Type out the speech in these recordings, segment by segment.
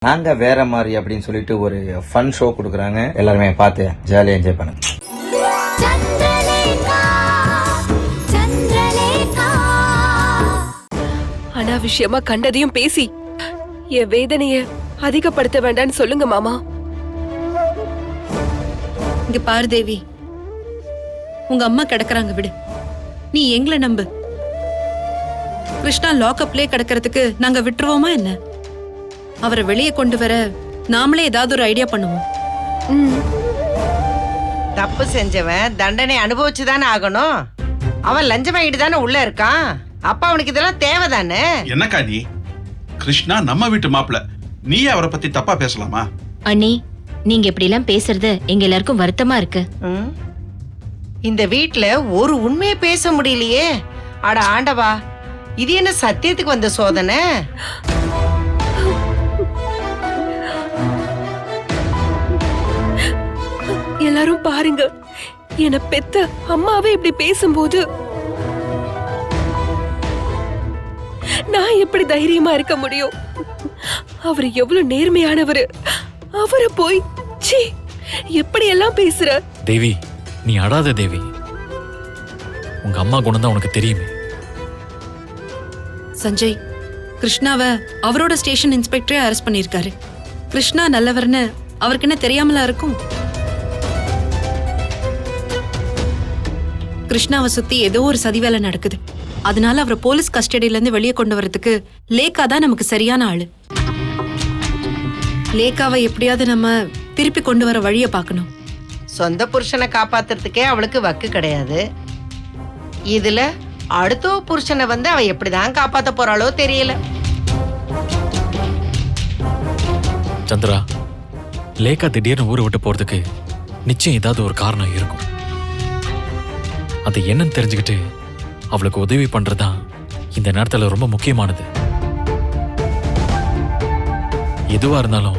நாங்க வேற மாதிரி அப்படின்னு சொல்லிட்டு ஒரு ஃபன் ஷோ கொடுக்குறாங்க. எல்லாருமே பார்த்து ஜாலியா என்ஜாய் பண்ணுங்க. அனாவசியமா கண்டதையும் பேசி என் வேதனைய அதிகப்படுத்த வேண்டாம்னு சொல்லுங்க மாமா. இங்க பாரு தேவி, உங்க அம்மா கிடக்குறாங்க, விடு. நீ எங்களை நம்பு. கிருஷ்ணா லாக்அப்லே கிடக்கிறதுக்கு நாங்க விட்டுருவோமா என்ன? அவரை வெளியே கொண்டு வர நாமளே ஏதாவது ஒரு ஐடியா பண்ணுவோம். தப்பு செஞ்சவன் தண்டனை அனுபவிச்சுதானே ஆகணும். அவன் லஞ்சம் வாங்கிட்டு தானே உள்ள இருக்கான். அப்ப அவனுக்கு இதெல்லாம் தேவைதானே? என்னக்கா நீ? கிருஷ்ணா நம்ம வீட்டு மாப்பிள்ள, நீ அவரை பத்தி தப்பா பேசலாமா? அண்ணி, நீங்க இப்படி எல்லாம் பேசுறது எங்க எல்லாருக்கும் வருத்தமா இருக்கு. இந்த வீட்ல ஒரு உண்மையை பேச முடியலையே. அட ஆண்டவா, இது என்ன சத்தியத்துக்கு வந்த சோதனை? எல்லாரும் பாருங்க, என்ன பெத்த அம்மாவே இப்படி பேசும்போது நான் எப்படி தைரியமா இருக்க முடியும்? அவர் எவ்வளவு நேர்மையானவரு. அவரை போய் சீ எப்படி எல்லாம் பேசுற? தேவி, நீ அழாத தேவி. உங்க அம்மா குணம் தான் உனக்கு தெரியுமே. சஞ்சய், கிருஷ்ணாவை அவரோட ஸ்டேஷன் இன்ஸ்பெக்டரே அரெஸ்ட் பண்ணிருக்காரு. கிருஷ்ணா நல்லவர்னு அவருக்கு என்ன தெரியாமலா இருக்கும்? கிருஷ்ணாவை சுத்தி ஏதோ ஒரு சதி வேலை நடக்குது. அதனால அவரை போலீஸ் கஸ்டடியில இருந்து வெளியே கொண்டு வரதுக்கு லேக்கா தான் நமக்கு சரியான ஆளு. லேக்காவை எப்படியாவது நம்ம திருப்பி கொண்டு வர வழிய பார்க்கணும். சொந்த புருஷனை காப்பாத்துறதுக்கே அவளுக்கு வக்கு கிடையாது. இதுல அடுத்த புருஷனை வந்து அவ எப்படிதான் காப்பாத்த போறாளோ தெரியல. சந்திரா, லேக்கா திடீர்னு ஊரை விட்டு போறதுக்கு நிச்சயம் ஏதாவது ஒரு காரணம் இருக்கும். அது என்னன்னு தெரிஞ்சுக்கிட்டு அவளுக்கு உதவி பண்றதுதான் இந்த நேரத்துல ரொம்ப முக்கியமானது. எதுவா இருந்தாலும்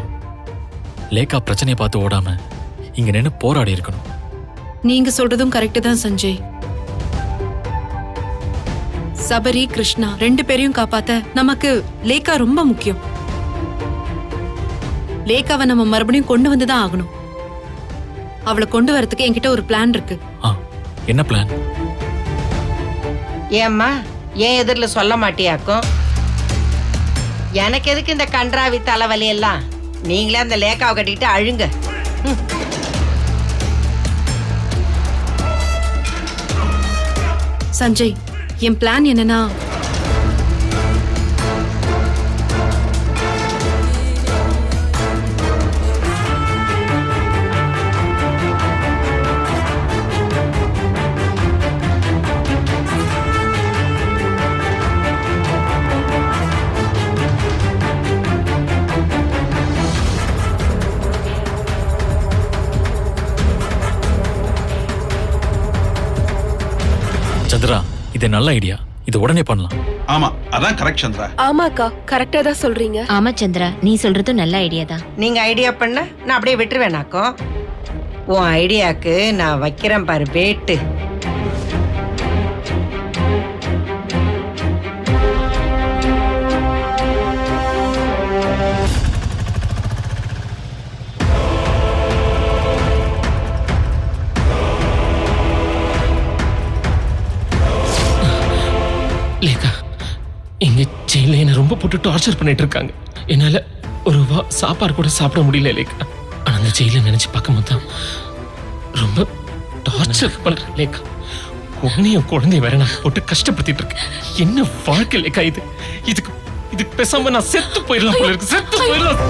லேக்கா பிரச்சனையை பார்த்து ஓடாம இங்க நின்னு போராடி இருக்கணும். நீங்க சொல்றதும் கரெக்ட் தான் சஞ்சய். சபரி, கிருஷ்ணா ரெண்டு பேரையும் காப்பாத்த நமக்கு லேக்கா ரொம்ப முக்கியம். லேக்காவை நம்ம மறுபடியும் கொண்டு வந்துதான் ஆகணும். அவளை கொண்டு வரதுக்கு என்கிட்ட ஒரு பிளான் இருக்கு. என்ன பிளான்? ஏம்மா, ஏன் எதிரில சொல்ல மாட்டியாக்கும்? எனக்கு எதுக்கு இந்த கன்றாவி தலைவலி எல்லாம்? நீங்களே அந்த லேக்காவை கட்டிட்டு அழுங்க. சஞ்சய், என் பிளான் என்னன்னா, சந்திரா, இது நல்ல ஐடியா. இது உடனே பண்ணலாம். ஆமா, அதான் கரெக்ட் சந்திரா. ஆமாக்கா, கரெக்டா தான் சொல்றீங்க. ஆமா சந்திரா, நீ சொல்றதும் நல்ல ஐடியா தான். நீங்க ஐடியா பண்ண நான் அப்படியே விட்டுருவேனாக்கும். உன் ஐடியாக்கு நான் வைக்கிறேன் பாரு பேட்டு. லேக்கா, எங்க ஜெயில என்ன ரொம்ப போட்டு டார்ச்சர் பண்ணிட்டு இருக்காங்க. என்னால ஒரு சாப்பாடு கூட சாப்பிட முடியல லேக்கா. ஆனா அந்த ஜெயில நினைச்சு பார்க்கும்போது தான் ரொம்ப டார்ச்சர் பண்றேன் லேக்கா. உன்னையும் குழந்தைய வேற நான் போட்டு கஷ்டப்படுத்திட்டு இருக்கேன். என்ன வாழ்க்கை லேக்கா இது? இதுக்கு பேசாம நான் செத்து போயிடலாம் போல இருக்கு. செத்து போயிடலாம்.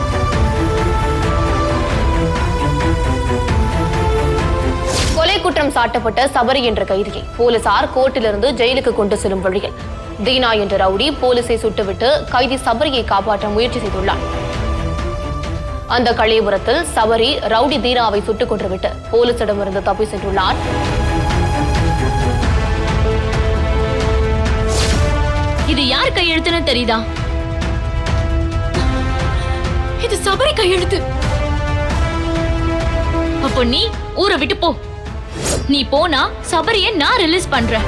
கொலை குற்றம் சாட்டப்பட்ட சபரி என்ற கைதியை போலீசார் கோர்ட்டிலிருந்து ஜெயிலுக்கு கொண்டு செல்லும் வழியில் தீனா என்ற ரவுடி போலீசை சுட்டுவிட்டு கைதி சபரியை காப்பாற்ற முயற்சி செய்துள்ளார். அந்த கலையபுரத்தில் சபரி ரவுடி தீனாவை சுட்டுக் கொன்றுவிட்டு போலீசிடமிருந்து தப்பி சென்றுள்ளார். இது யார் கையெழுத்துன்னு தெரியுதா? இது சபரி கையெழுத்து. அப்போ நீ ஊரை விட்டு போ. நீ போனா சபரிய நான் ரிலீஸ் பண்றேன்.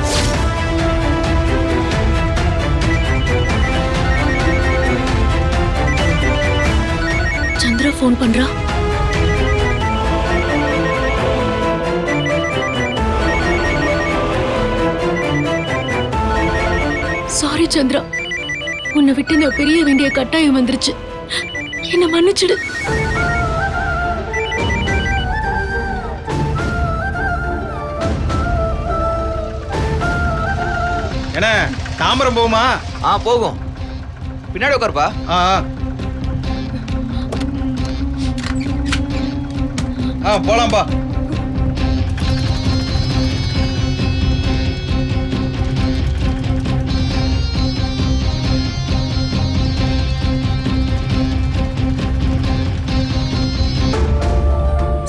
சந்திரா ஃபோன் பண்றா. சாரி சந்திரா, உன்னை விட்டு நான் பிரிய வேண்டிய கட்டாயம் வந்துருச்சு. என்ன மன்னிச்சிடு. என்ன தாம்பரம் போகுமா? போகும். பின்னாடி உட்காருப்பா. போலாம்பா.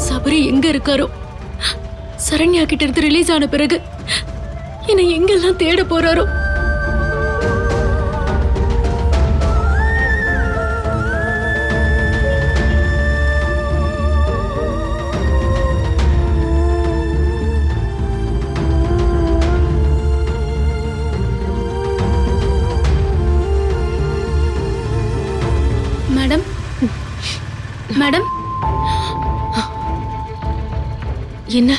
சபரி எங்க இருக்காரோ? சரண்யா கிட்ட இருந்து ரிலீஸ் ஆன பிறகு என்னை எங்கெல்லாம் தேட போறாரோ? மேடம், மேடம், என்ன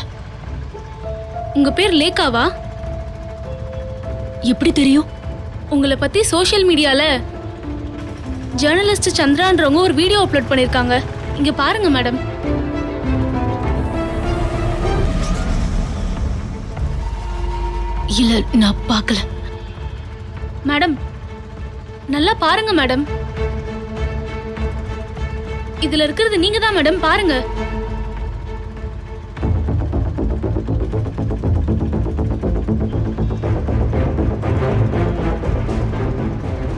உங்க பேர் லேகாவா? எப்படி தெரியும்? உங்களை பத்தி சோஷியல் மீடியால ஜேர்னலிஸ்ட் சந்திரான்றவங்க ஒரு வீடியோ அப்லோட் பண்ணிருக்காங்க. இங்க பாருங்க மேடம். இல்ல, நான் பார்க்கல மேடம். நல்லா பாருங்க மேடம். இதுல இருக்கிறது நீங்க தான் மேடம், பாருங்க.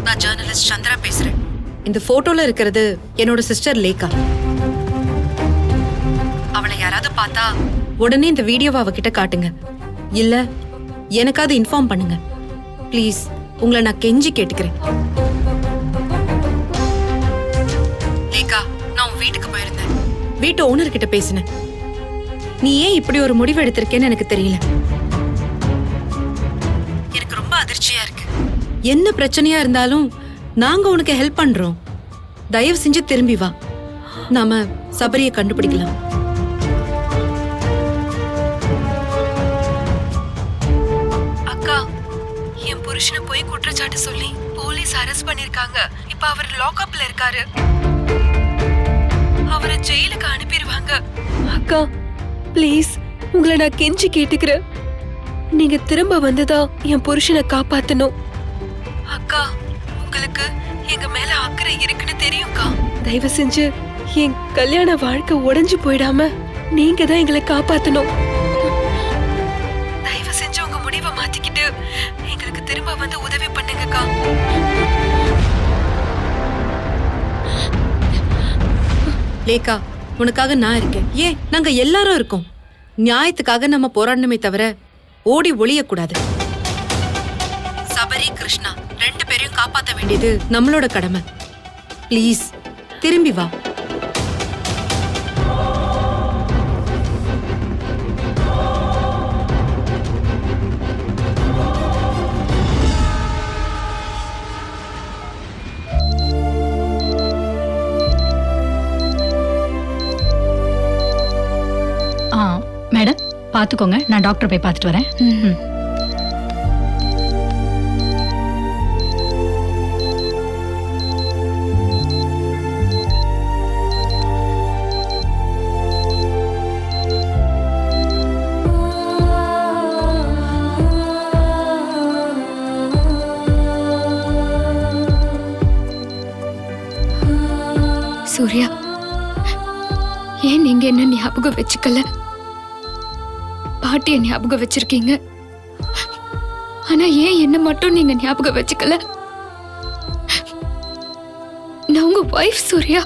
நான் ஜேர்னலிஸ்ட் சந்திரா பேசுறேன். இந்த போட்டோல இருக்கிறது என்னோட சிஸ்டர் லேகா. அவளை யாராவது பார்த்தா உடனே இந்த வீடியோவை அவகிட்ட காட்டுங்க. இல்ல எனக்காவது இன்ஃபார்ம் பண்ணுங்க ப்ளீஸ். உங்களை நான் கெஞ்சி கேட்டுக்கிறேன். லேகா, நான் உன் வீட்டுக்கு போயிருந்தேன். வீட்டு ஓனர் கிட்ட பேசினேன். நீ ஏன் இப்படி ஒரு முடிவு எடுத்திருக்கேன்னு எனக்கு தெரியல. எனக்கு ரொம்ப அதிர்ச்சியா இருக்கு. என்ன பிரச்சனையா இருந்தாலும் நாங்க உனக்கு ஹெல்ப் பண்றோம். தயவு செஞ்சு திரும்பி வா. நாம சபரியை கண்டுபிடிக்கலாம். அக்கா, என் புருஷனை போய் குற்றச்சாட்டு சொல்லி போலீஸ் அரெஸ்ட் பண்ணிருக்காங்க. இப்ப அவர் லாக்அப்ல இருக்காரு. அவரை ஜெயிலுக்கு அனுப்பிடுவாங்க. அக்கா ப்ளீஸ், உங்களை நான் கெஞ்சி கேட்டுக்கிறேன். நீங்க திரும்ப வந்துதான் என் புருஷனை காப்பாத்தணும். அக்கா, உங்களுக்கு எங்க மேல அக்கறை இருக்குன்னு தெரியும்க்கா. தயவு செஞ்சு என் கல்யாண வாழ்க்கை உடைஞ்சு போயிடாம நீங்க தான் எங்களை காப்பாத்தணும். தயவு செஞ்சு உங்க முடிவை மாத்திக்கிட்டு எங்களுக்கு திரும்ப வந்து உதவி பண்ணுங்கக்கா. லேகா, உனக்காக நான் இருக்கேன். ஏன், நாங்க எல்லாரும் இருக்கோம். நியாயத்துக்காக நம்ம போராடணுமே தவிர ஓடி ஒளியக்கூடாது. சபரி, கிருஷ்ணா ரெண்டு பேரையும் காப்பாற்ற வேண்டியது நம்மளோட கடமை. ப்ளீஸ் திரும்பி வா. மேடம் பாத்துக்கோங்க, நான் டாக்டர் போய் பார்த்துட்டு வரேன். சூர்யா, ஏன் நீங்க என்ன ஞாபகம் வச்சுக்கல? பாட்டிய ஞாபகம் வச்சிருக்கீங்க. ஆனா ஏன் என்ன மட்டும் நீங்க ஞாபகம் வச்சுக்கல? நான் உங்க வைஃப் சூர்யா.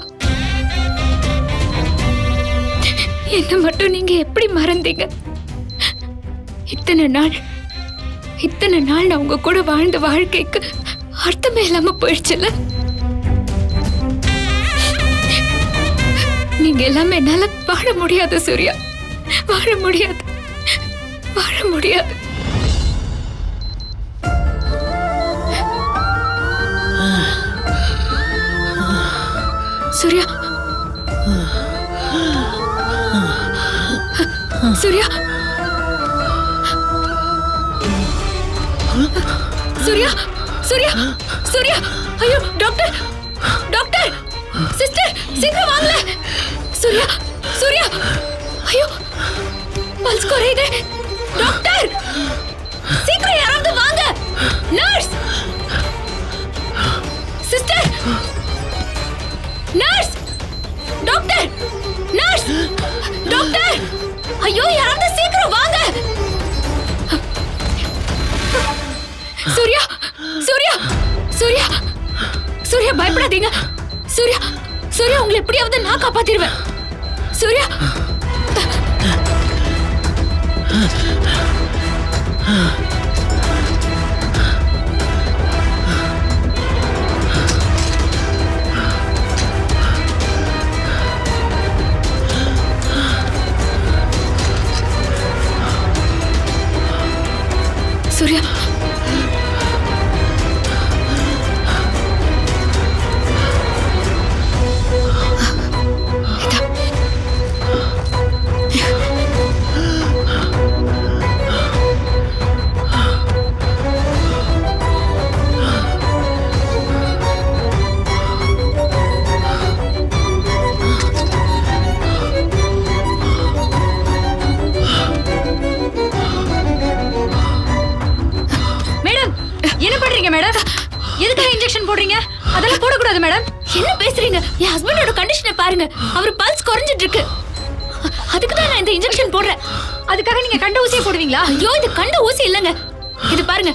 என்ன மட்டும் நீங்க எப்படி மறந்தீங்க? இத்தனை நாள் நான் உங்க கூட வாழ்ந்த வாழ்க்கைக்கு அர்த்தமே இல்லாம போயிடுச்சுல. நீங்க எல்லாமே என்னால வாழ முடியாது சூர்யா, வாழ முடியாது. சூர்யா, சூர்யா சூர்யா சூர்யா சூர்யா ஐயோ டாக்டர் டாக்டர் சிஸ்டர் சீக்கிரம் வாங்க சூர்யா சூர்யா ஐயோ பல்ஸ் குறையுது டாக்டர் சீக்கிரம் யாராவது வாங்க nurse sister nurse doctor nurse doctor ஐயோ யாராவது சீக்கிரம் வாங்க சூர்யா சூர்யா சூர்யா சூர்யா பயப்படாதீங்க சூர்யா சூர்யா உங்களை எப்படியாவது நான் காப்பாத்திடுவேன் சூர்யா சூர்யா மேடம் எதுக்காக இன்ஜெக்ஷன் போடுறீங்க அதெல்லாம் போடக்கூடாது மேடம் என்ன பேசுறீங்க என் ஹஸ்பண்டோட கண்டிஷனை பாருங்க அவர் பல்ஸ் குறைஞ்சிட்டு இருக்கு அதுக்கு தான் நான் இந்த இன்ஜெக்ஷன் போடுறேன் அதுக்காக நீங்க கண்ட ஊசியை போடுவீங்களா ஐயோ இது கண்ட ஊசி இல்லங்க இது பாருங்க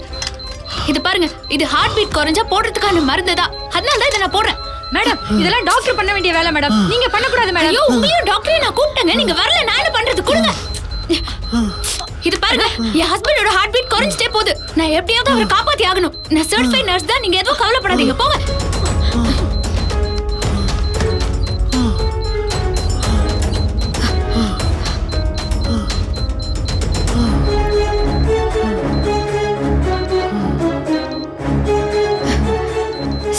இது பாருங்க இது ஹார்ட் பீட் குறைஞ்சா போடுறதுக்கான மருந்து தான் அதனால தான் இதை நான் போடுறேன் மேடம் இதெல்லாம் டாக்டர் பண்ண வேண்டிய வேலை மேடம் நீங்க பண்ணக்கூடாது மேடம் ஐயோ உங்களையும் டாக்டரே நான் கூப்பிட்டேங்க நீங்க வரல நான் என்ன பண்றது கொடுங்க இது பாருங்க என் ஹஸ்பண்டோட ஹார்ட் பீட் குறைஞ்சிட்டே போகுது நான் எப்படியாவது அவரை காப்பாத்தி ஆகணும் நான் சர்டிஃபைட் நர்ஸ் தான் நீங்க எதுவும் கவலைப்படாதீங்க போங்க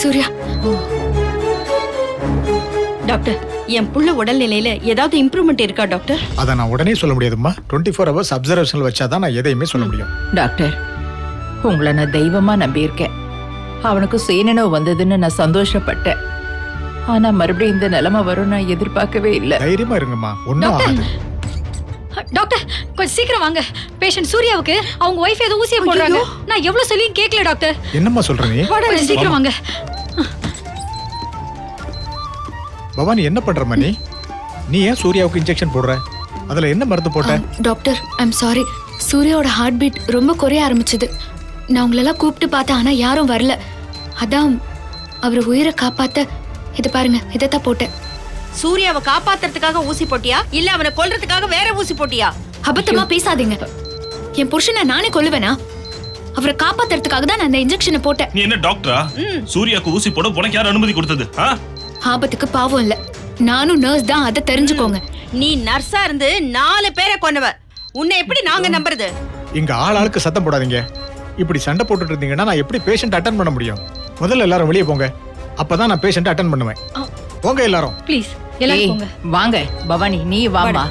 சூர்யா டாக்டர் என் புள்ள உடல்நிலையில ஏதாவது இம்ப்ரூவ்மெண்ட் இருக்கா டாக்டர் அதை நான் உடனே சொல்ல முடியாதும்மா 24 ஹவர்ஸ் அப்சர்வேஷன் வச்சாதான் நான் எதையுமே சொல்ல முடியும் டாக்டர் உங்களை நான் தெய்வமா நம்பியிருக்கேன் அவனுக்கு சுயநினைவு வந்ததுன்னு நான் சந்தோஷப்பட்டேன் ஆனா மறுபடியும் இந்த நிலைமை வரும் நான் எதிர்பார்க்கவே இல்லை தைரியமா இருங்கம்மா ஒன்னும் ஆகாது டாக்டர் கொஞ்சம் சீக்கிரம் வாங்க பேஷண்ட் சூர்யாவுக்கு அவங்க ஒய்ஃப் ஏதோ ஊசியை போடுறாங்க நான் எவ்வளவு சொல்லியும் கேட்கல டாக்டர் என்னம்மா சொல்ற நீ கொஞ்சம் சீக்கிரம் வாங்க பவானி என்ன பண்றமா நீ ஏன் சூர்யாவுக்கு இன்ஜெக்ஷன் போடுற அதுல என்ன மருந்து போட்ட டாக்டர் ஐம் சாரி சூர்யாவோட ஹார்ட் பீட் ரொம்ப குறைய ஆரம்பிச்சது நான் உங்களெல்லாம் கூப்பிட்டு பார்த்தேன் ஆனா யாரும் வரல அதான் அவர் உயிரை காப்பாத்த இது பாருங்க இதைத்தான் போட்டேன் சூர்யாவை காப்பாத்துறதுக்காக ஊசி போட்டியா இல்ல அவனை கொல்றதுக்காக வேற ஊசி போட்டியா அபத்தமா பேசாதீங்க என் புருஷனை நானே கொல்லுவேனா அவரை காப்பாத்துறதுக்காக தான் நான் இந்த இன்ஜெக்ஷனை போட்டேன் நீ என்ன டாக்டரா சூர்யாக்கு ஊசி போட உனக்கு யார் அனுமதி கொடுத்தது ஆபத்துக்கு பாவம் இல்ல நானும் நர்ஸ் தான் அதை தெரிஞ்சுக்கோங்க நீ நர்ஸா இருந்து 4 பேரை கொன்னவ உன்னை எப்படி நாங்க நம்புறது இங்க ஆளுக்கு சத்தம் போடாதீங்க இப்படி சண்டை போட்டுட்டு இருந்தீங்கன்னா நான் எப்படி பேஷண்ட் அட்டென்ட் பண்ண முடியும் முதல்ல எல்லாரும் வெளியே போங்க அப்பதான் நான் பேஷண்ட் அட்டென்ட் பண்ணுவேன் போங்க எல்லாரும் ப்ளீஸ் எல்லாரும் போங்க வாங்க பவானி நீ வாமா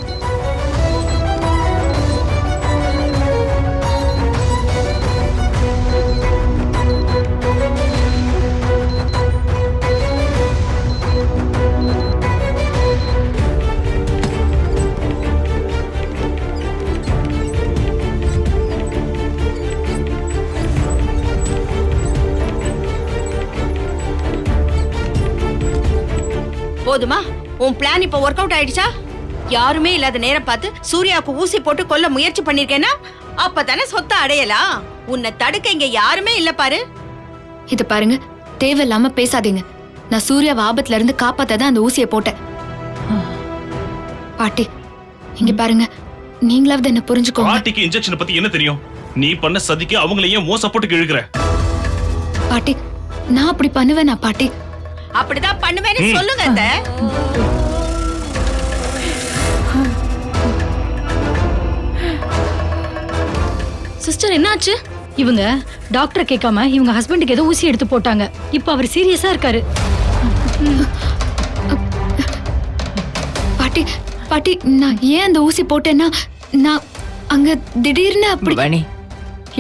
போதுமா உன் பிளான் இப்ப ஒர்க் அவுட் ஆயிடுச்சா யாருமே இல்லாத நேரம் பார்த்து சூர்யாவுக்கு ஊசி போட்டு கொல்ல முயற்சி பண்ணிருக்கேன்னா அப்பதானே சொத்தை அடையலாம் உன்னை தடுக்க இங்க யாருமே இல்ல பாரு இது பாருங்க தேவையில்லாம பேசாதீங்க நான் சூர்யாவை ஆபத்துல இருந்து காப்பாத்ததான் அந்த ஊசியை போட்டேன் பாட்டி இங்க பாருங்க நீங்களாவது என்ன புரிஞ்சுக்கோங்க பாட்டிக்கு இன்ஜெக்ஷன் பத்தி என்ன தெரியும் நீ பண்ண சதிக்கு அவங்கள ஏன் மோச போட்டு இழுக்குற பாட்டி நான் அப்படி பண்ணுவேனா பாட்டி அப்படிதான் பண்ணுவேன்னு சொல்லுங்க அத்தை. சிஸ்டர் என்னாச்சு இவங்க டாக்டர் கேட்காம இவங்க ஹஸ்பண்டுக்கு ஏதோ ஊசி எடுத்து போட்டாங்க இப்போ அவர் சீரியஸா இருக்காரு பாட்டி பாட்டி நான் ஏன் அந்த ஊசி போட்டேன்னா நான் அங்க திடீர்னு அப்படி பவானி,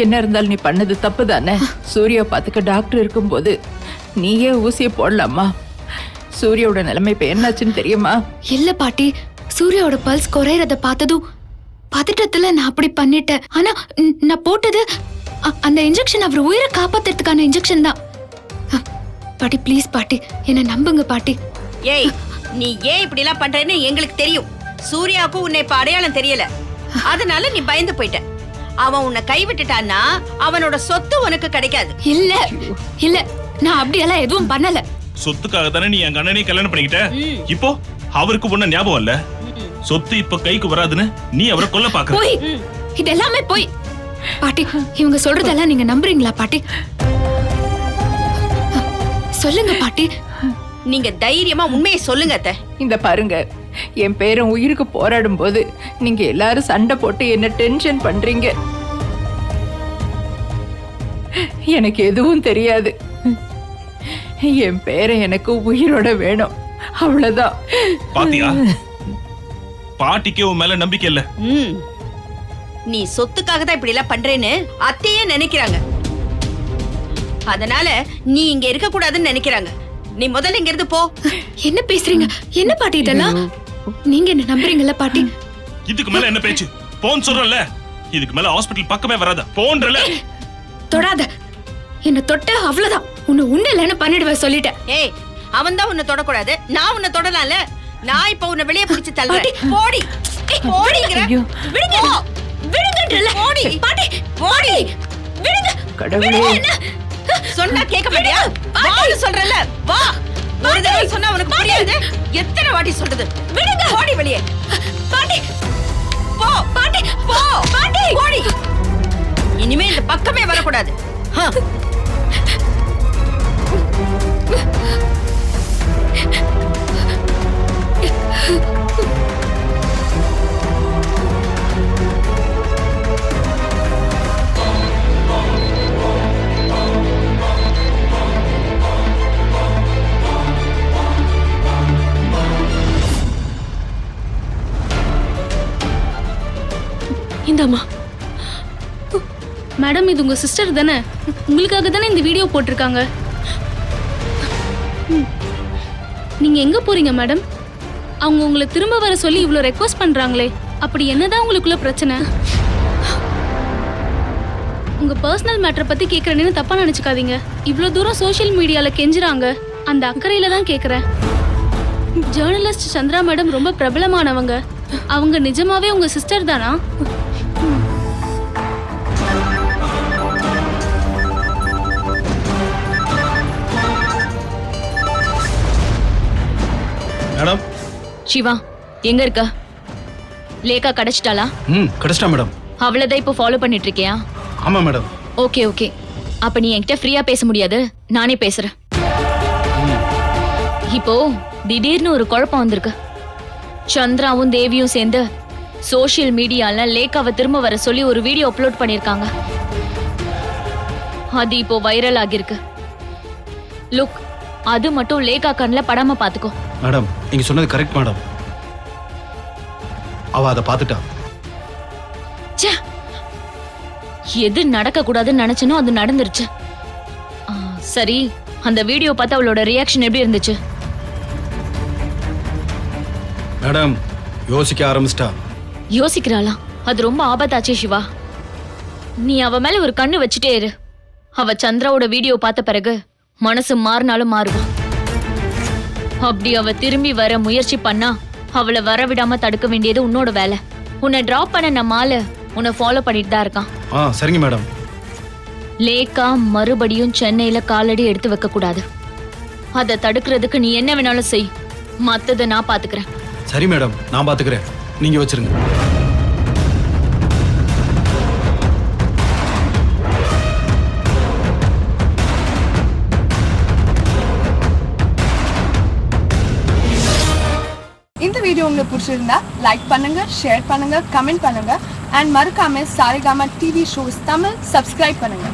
என்ன இருந்தாலும் நீ பண்ணது தப்பு தானே. சூர்யா பாத்துக்க டாக்டர் இருக்கும்போது நீயே ஊசியை போடலாமா? சூர்யாவோட நிலைமை இப்ப என்னாச்சுன்னு தெரியுமா? இல்ல பாட்டி, சூர்யாவோட பல்ஸ் குறையறத பார்த்ததும் பதட்டத்துல நான் அப்படி பண்ணிட்டேன். ஆனா நான் போட்டது அந்த இன்ஜெக்ஷன் அவர் உயிரை காப்பாத்துறதுக்கான இன்ஜெக்ஷன் தான். பாட்டி ப்ளீஸ் பாட்டி என்ன நம்புங்க பாட்டி. ஏய், நீ ஏன் இப்படி எல்லாம் பண்றேன்னு எங்களுக்கு தெரியும். சூர்யாவுக்கு உன்னை இப்ப அடையாளம் தெரியல, அதனால நீ பயந்து போயிட்ட. அவன் உன்னை கைவிட்டுட்டான்னா அவனோட சொத்து உனக்கு கிடைக்காது. இல்ல இல்ல, நான் அப்படியெல்லாம் எதுவும் பண்ணல. சொத்துக்காக தானே நீ எங்க அண்ணனையும் கல்யாணம் பண்ணிக்கிட்ட. இப்போ அவருக்கு ஒண்ணு ஞாபகம் இல்ல, சொத்து இப்ப கைக்கு வராதுன்னு நீ அவரை கொல்ல பாக்குற. போய் இது எல்லாமே போய். பாட்டி இவங்க சொல்றதெல்லாம் நீங்க நம்புறீங்களா பாட்டி? சொல்லுங்க பாட்டி. நீங்க தைரியமா உண்மையை சொல்லுங்க அத்தை. இந்த பாருங்க, என் பேரன் உயிருக்கு போராடும் போது நீங்க எல்லாரும் சண்டை போட்டு என்ன டென்ஷன் பண்றீங்க. எனக்கு எதுவும் தெரியாது. என் பேரன் எனக்கு உயிரோட வேணும், அவ்வளவுதான். பாத்தியா, பாட்டிக்கே உன் மேல நம்பிக்கை இல்ல. நீ சொத்துக்காக தான் இப்படி எல்லாம் பண்றேன்னு அத்தையே நினைக்கிறாங்க. அதனால நீ இங்க இருக்க கூடாதுன்னு நினைக்கிறாங்க. நீ முதல்ல இங்க இருந்து போ. என்ன பேசுறீங்க? என்ன பாட்டி இதெல்லாம்? நீங்க என்ன நம்புறீங்கல்ல பாட்டி? இதுக்கு மேல என்ன பேச்சு? போன் சொல்றல, இதுக்கு மேல ஹாஸ்பிடல் பக்கமே வராத. போன்றல தொடாத. என்ன தொட்ட அவ்வளவுதான். உன்னை உன்னலன்னு பண்ணிடுவேன் சொல்லிட்டேன். ஏய், அவன் தான் உன்னை தொடக்கூடாது, நான் உன்னை தொடலாம்ல. நான் இப்ப உன்னை வெளியே பிடிச்சு தள்ளுறேன். போடி போடிங்கற. விடுங்க விடுங்கன்றல. போடி பாட்டி போடி. விடுங்க கடவுளே, சொன்னா கேட்க மாட்டியா? வான்னு சொல்றல, வா. ஒரு தடவை சொன்னா உனக்கு புரியாது. எத்தனை வாட்டி சொல்றது? விடுங்க. போடி வெளியே. பாட்டி போ. பாட்டி போ. பாட்டி போடி. இனிமே இந்த பக்கமே வரக்கூடாது. இந்தாம்மா. மேடம், இது உங்க சிஸ்டர் தானே? உங்களுக்காக தானே இந்த வீடியோ போட்டிருக்காங்க. நீங்க எங்க போறீங்க மேடம்? அவங்க உங்களை திரும்ப வர சொல்லி இவ்வளவு ரெக்வஸ்ட் பண்றாங்களே, அப்படி என்னதான் உங்களுக்குள்ள பிரச்சனை? உங்க பர்சனல் மேட்டரை பத்தி கேக்குறேன்னு தப்பா நினைச்சுக்காதீங்க. இவ்வளவு தூரம் சோஷியல் மீடியால கெஞ்சுறாங்க, அந்த அக்கறையில தான் கேக்குறேன். ஜேர்னலிஸ்ட் சந்திரா மேடம் ரொம்ப பிரபலமானவங்க. அவங்க நிஜமாவே உங்க சிஸ்டர் தானா? மேடம். சிவா எங்க இருக்க? லேக்கா கிடைச்சிட்டாளா? கிடைச்சிட்டா மேடம். அவ்வளவுதான் இப்போ ஃபாலோ பண்ணிட்டு இருக்கியா? ஆமா மேடம். ஓகே ஓகே, அப்ப நீ என்கிட்ட ஃப்ரீயா பேச முடியாது, நானே பேசுறேன். இப்போ திடீர்னு ஒரு குழப்பம் வந்திருக்கு. சந்திராவும் தேவியும் சேர்ந்து சோஷியல் மீடியால லேக்காவை திரும்ப வர சொல்லி ஒரு வீடியோ அப்லோட் பண்ணிருக்காங்க. அது இப்போ வைரல் ஆகிருக்கு. லுக், அது மட்டும் லேக்கா கண்ணுல படாம பாத்துக்கோ. மேடம், நீங்க சொன்னது கரெக்ட் மேடம். அவ அதை பார்த்துட்டா. எது நடக்க கூடாதுன்னு நினைச்சனோ அது நடந்துருச்சு. சரி, அந்த வீடியோ பார்த்து அவளோட ரியாக்ஷன் எப்படி இருந்துச்சு? மேடம், யோசிக்க ஆரம்பிச்சிட்டா. யோசிக்கிறாளா? அது ரொம்ப ஆபத்தாச்சே சிவா. நீ அவ மேல ஒரு கண்ணு வச்சுட்டே இரு. அவ சந்திராவோட வீடியோ பார்த்த பிறகு மனசு மாறினாலும் மாறுவா. அப்படி அவ திரும்பி வர முயற்சி பண்ணா அவளை வரவிடாம தடுக்க வேண்டியது உன்னோட வேலை. உன்னை டிராப் பண்ண நம்ம ஆளு உன்னை ஃபாலோ பண்ணிட்டு தான் இருக்கான். சரிங்க மேடம். லேக்கா மறுபடியும் சென்னையில காலடி எடுத்து வைக்க கூடாது. அதை தடுக்கிறதுக்கு நீ என்ன வேணாலும் செய், மத்தத நான் பாத்துக்கிறேன். சரி மேடம், நான் பாத்துக்கிறேன், நீங்க வச்சிருங்க. இந்த வீடியோ உங்களுக்கு பிடிச்சிருந்தா லைக் பண்ணுங்க, ஷேர் பண்ணுங்க, கமெண்ட் பண்ணுங்க, அண்ட் மறக்காம Saregama TV shows Tamil subscribe பண்ணுங்க.